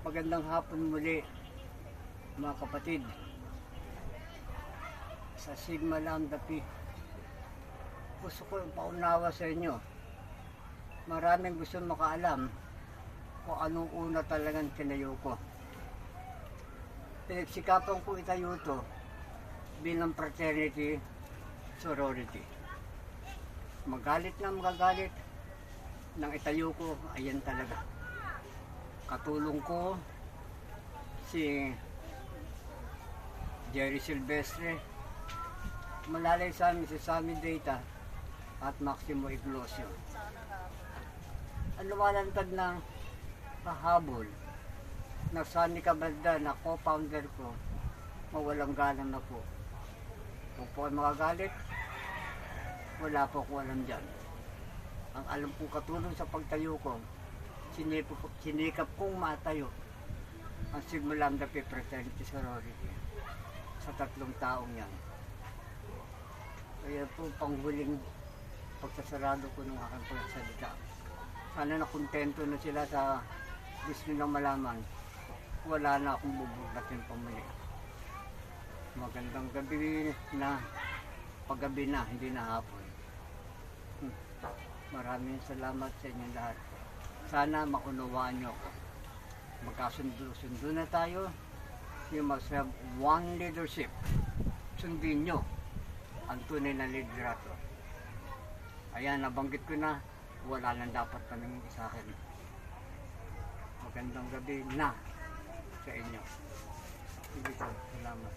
Magandang hapon muli, mga kapatid. Sa Sigma Lambda Pi, gusto ko paunawa sa inyo. Maraming gusto makaalam kung anong una talagang tinayo ko. Pinagsikapan ko itayo ito bilang fraternity, sorority. Magalit na magagalit nang itayo ko, ayan talaga. Katulong ko si Jerry Silvestre, malalay sa amin si Sammy Data at Maximo Iglosio. Ang lumalantad ng pahabol na Sunny Cabalda na co-founder ko, mawalang galang na po. Kung po ay magagalit, wala po ko alam dyan. Ang alam kong katulong sa pagtayo ko, sinikap kong matayo ang Sigma Lambda Pi Fraternity Sorority sa 3 taong yan. Kaya po panghuling pagsasarado ko ng aking pagsalita. Sana nakontento na sila sa gusto nilang malaman. Wala na akong buburatin pamuli. Magandang gabi na, paggabi na, hindi na hapon. Maraming salamat sa inyo lahat. Sana maunawaan nyo ako. Magkasundo-sundo na tayo. You must have one leadership. Sundin nyo ang tunay na liderato. Ayan, nabanggit ko na, wala nang dapat tanongin sa akin. Magandang gabi na sa inyo. Sige po, salamat.